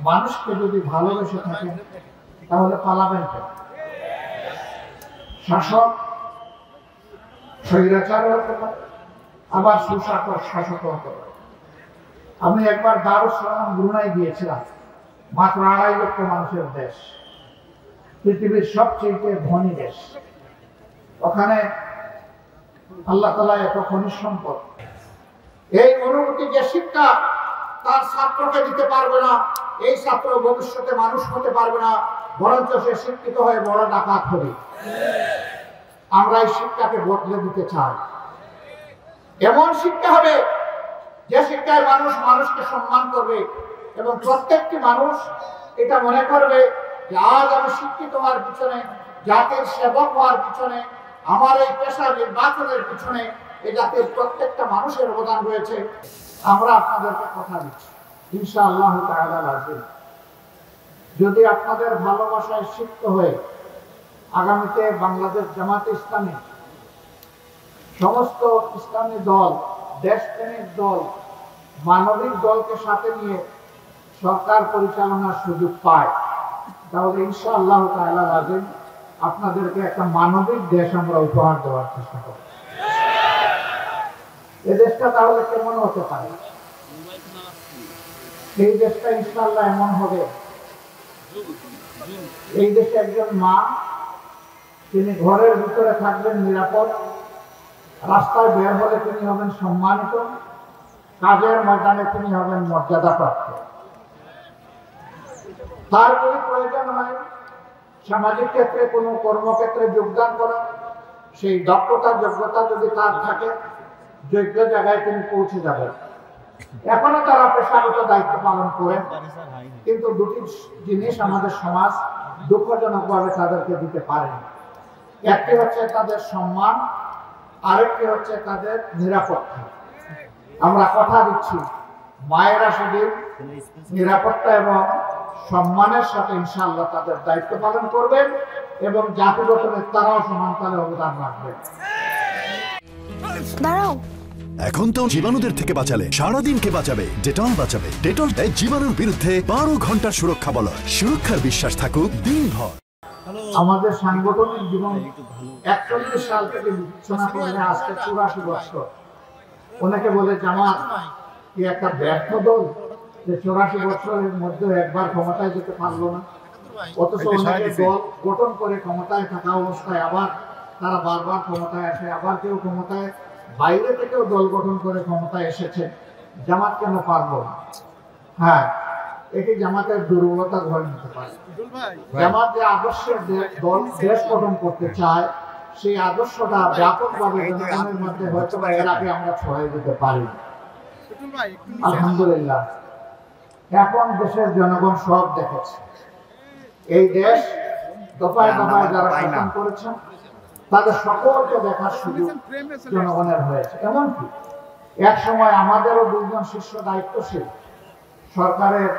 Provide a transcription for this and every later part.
মানুষকে যদি ভালোবেসে থাকেন তাহলে পালাবেন কেন? শাসক স্বৈরাচারও হতে পারে, আবার সুশাসক শাসকও হতে পারে। আমি একবার দারুস সালাম ব্রুনাই গিয়েছিলাম, মাত্র 2.5 লক্ষ মানুষের দেশ, পৃথিবীর সবচেয়ে ধনী দেশ। ওখানে আল্লাহ তাআলা এত খনিজ সম্পদ, এই অনুভূতি যে শিক্ষা তার ছাত্রকে দিতে পারবে না, এই ছাত্র ভবিষ্যতে মানুষ হতে পারবে না, বরঞ্চ সে শিক্ষিত হয়ে বড় ডাকাত হবে। আমরা এই শিক্ষাকে বদলে দিতে চাই। এমন শিক্ষা হবে যে শিক্ষায় মানুষ মানুষকে সম্মান করবে এবং প্রত্যেকটি মানুষ এটা মনে করবে যে আজ আমি শিক্ষিত হওয়ার পিছনে, জাতির সেবক হওয়ার পিছনে, আমার এই পেশা নির্বাচনের পিছনে এই জাতির প্রত্যেকটা মানুষের অবদান রয়েছে। আমরা আপনাদেরকে কথা দিচ্ছি, ইনশাআল্লাহ তাআলা রাজি, যদি আপনাদের ভালোবাসায় সিক্ত হয়ে আগামীতে বাংলাদেশ জামাতে ইসলামী সমস্ত ইসলামী দল, দেশপ্রেমিক দল, মানবিক দলকে সাথে নিয়ে সরকার পরিচালনার সুযোগ পায়, তাহলে ইনশাআল্লাহ তাআলা রাজি আপনাদেরকে একটা মানবিক দেশ আমরা উপহার দেওয়ার চেষ্টা করব। এই দেশটা তাহলে কেমন হতে পারে? এই দেশটা ইনশাআল্লাহ এমন হবে, এই দেশে একজন মা, তিনি ঘরের ভিতরে থাকবেন নিরাপদ, রাস্তায় বের হলে তিনি হবেন সম্মানিত, কাজের ময়দানে তিনি হবেন মর্যাদাপ্রাপ্ত। তার যদি প্রয়োজন হয় সামাজিক ক্ষেত্রে কোনো কর্মক্ষেত্রে যোগদান করা, সেই দক্ষতা যোগ্যতা যদি তার থাকে, যোগ্য জায়গায় তিনি পৌঁছে যাবেন। এখনো তারা পেশাগত দায়িত্ব পালন করেন, কিন্তু দুটি জিনিস আমাদের সমাজ দুঃখজনকভাবে তাদেরকে দিতে পারেনি। একটি হচ্ছে তাদের সম্মান, আরেকটি হচ্ছে তাদের নিরাপত্তা। আমরা কথা দিচ্ছি মায়েরা সেদিন নিরাপত্তা এবং সম্মানের সাথে ইনশাআল্লাহ তাদের দায়িত্ব পালন করবেন এবং জাতি গঠনে তারাও সমানতালে অবদান রাখবেন। এখন তো জীবাণুদের থেকে বাঁচালে সারাদিনকে বাঁচাবে, ডেটল বাঁচাবে। ডেটল দেয় জীবাণুর বিরুদ্ধে 12 ঘন্টার সুরক্ষা বলয়। সুরক্ষার বিশ্বাস থাকুক দিনভর। আমাদের সাংগঠনিক জীবন 41 সাল থেকে বিবেচনা করলে আজকে 84 বছর। অনেকে বলে জামাত কি একটা ব্যর্থ দল, যে 84 বছরের মধ্যে একবার ক্ষমতায় যেতে পারলো না, অথচ অনেকে দল গঠন করে ক্ষমতায় থাকা অবস্থায় আবার তারা বারবার ক্ষমতায় আসে, আবার কেউ ক্ষমতায় বাইরে থেকেও দল গঠন করে ক্ষমতায় এসেছে। জামাত কেন পারবো না? হ্যাঁ, এটি জামাতের দুর্বলতা ধরে নিতে পারে। জামাত যে আদর্শের দল দেশ গঠন করতে চায়, সেই আদর্শটা ব্যাপকভাবে জনগণের মধ্যে হয়তো বা এর আগে আমরা ছড়িয়ে দিতে পারি। আলহামদুলিল্লাহ, এখন দেশের জনগণ সব দেখেছে। এই দেশ দফায় দফায় যারা শাসন করেছেন তাদের সকলকে দেখার সুযোগ জনগণের হয়েছে। এমনকি এক সময় আমাদেরও 2 জন শীর্ষ দায়িত্বশীল সরকারের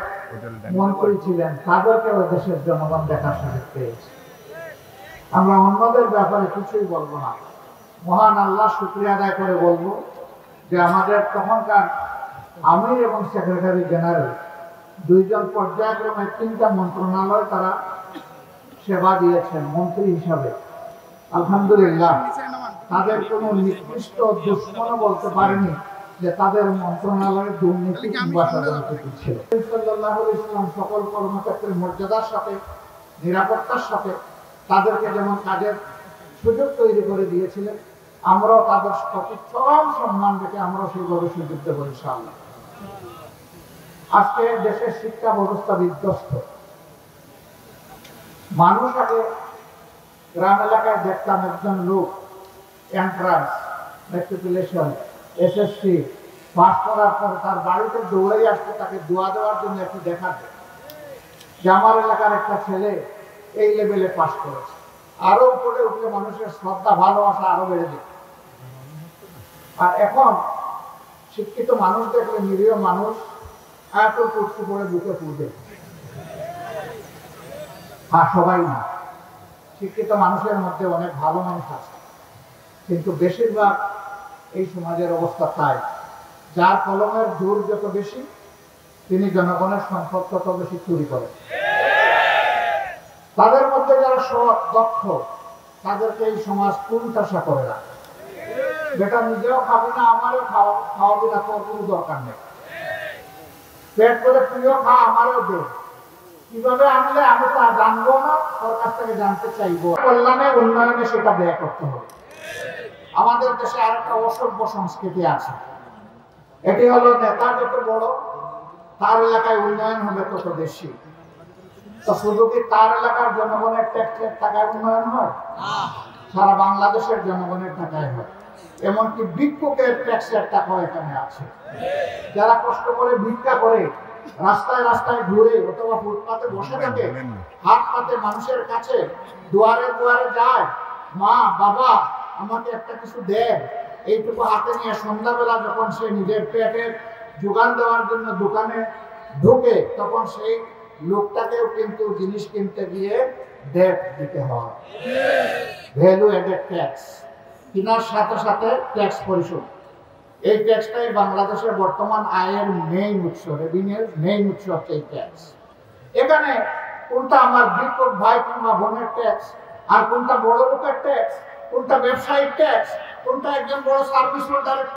মন্ত্রী ছিলেন, তাদেরকেও দেশের জনগণ দেখার সুযোগ পেয়েছে। আমরা অন্যদের ব্যাপারে কিছুই বলবো না, মহান আল্লাহ শুকরিয়া আদায় করে বলবো যে আমাদের তখনকার আমির এবং সেক্রেটারি জেনারেল 2 জন পর্যায়ক্রমে 3টা মন্ত্রণালয় তারা সেবা দিয়েছেন মন্ত্রী হিসাবে। আলহামদুলিল্লাহ, তাদের কোনো নির্দিষ্ট দুশ্মনও বলতে পারেনি যে তাদের মন্ত্রণালয়ে দুর্নীতি কিংবা ষড়যন্ত্র ছিল। সাল্লাল্লাহু আলাইহি ওয়াসাল্লাম সকল কর্মক্ষেত্রে মর্যাদার সাথে, নিরাপত্তার সাথে তাদেরকে যেমন কাজের সুযোগ তৈরি করে দিয়েছিলেন, আমরাও তাদের প্রতি চরম সম্মান রেখে আমরাও সেইভাবে সুযোগ দেবো ইনশাআল্লাহ। আজকে দেশের শিক্ষা ব্যবস্থা বিধ্বস্ত। মানুষ আগে গ্রাম এলাকায় দেখতাম একজন লোক এন্ট্রান্স, ম্যাট্রিকুলেশন, এসএসসি পাস করার পর তার বাড়িতে দৌড়ে আসতো তাকে দোয়া দেওয়ার জন্য, একটু দেখাতে যে আমার এলাকার একটা ছেলে এই লেভেলে পাস করেছে। আরো উপরে উঠলে মানুষের শ্রদ্ধা ভালোবাসা আরো বেড়ে যেত। আর এখন শিক্ষিত মানুষ দেখলে নিরীহ মানুষ এত কুর্সি করে বুকে পুড়বে। আর সবাই না, শিক্ষিত মানুষের মধ্যে অনেক ভালো মানুষ আছে, কিন্তু বেশিরভাগ এই সমাজের অবস্থা তাই, যার কলমের জোর যত বেশি তিনি জনগণের সম্পদ তত বেশি চুরি করেন। তাদের মধ্যে যারা সৎ দক্ষ তাদেরকে এই সমাজ কুণ্ঠাসা করে না, যেটা নিজেও খাবি না আমারও খাওয়াবি না, তোর কোনো দরকার নেই, পেট করে তুইও খা আমারও দে, কিভাবে আনলে আমি তা জানবো না, তোর কাছ থেকে জানতে চাইবো। কল্যাণে উন্নয়নে সেটা ব্যয় করতে হবে। আমাদের দেশে আরেকটা অসভ্য সংস্কৃতি আছে, এটি হলো নেতা যত বড় তার এলাকায় উন্নয়ন হবে তত বেশি। তো শুধু কি তার এলাকার জনগণের ট্যাক্সের টাকায় উন্নয়ন হয়? সারা বাংলাদেশের জনগণের টাকায় হয়। এমনকি ভিক্ষুকের ট্যাক্সের টাকা এখানে আছে। যারা কষ্ট করে ভিক্ষা করে রাস্তায় রাস্তায় ঘুরে অথবা ফুটপাতে বসে থাকে, হাত পাতে মানুষের কাছে দুয়ারে দুয়ারে যায়, মা বাবা আমাকে একটা কিছু দেন, এইটুকু হাতে নিয়ে সন্ধ্যাবেলা যখন সে নিজের পেটের যোগান দেওয়ার জন্য দোকানে ঢোকে, তখন সেই লোকটাকেও কিন্তু জিনিস কিনতে গিয়ে ডেট দিতে হয়, ভ্যালু এডেড ট্যাক্স, কেনার সাথে সাথে ট্যাক্স পরিশোধ। এই ট্যাক্সটাই বাংলাদেশের বর্তমান আয়ের মেইন উৎস, রেভিনিউর মেইন উৎস হচ্ছে এই ট্যাক্স। এখানে কোনটা আমার ভিক্ষুক ভাই কিংবা বোনের ট্যাক্স, আর কোনটা বড় লোকের ট্যাক্স, কোনটা ব্যবসায়িক ট্যাক্স, কোনটা একজন বড় সার্ভিস হোল্ডারের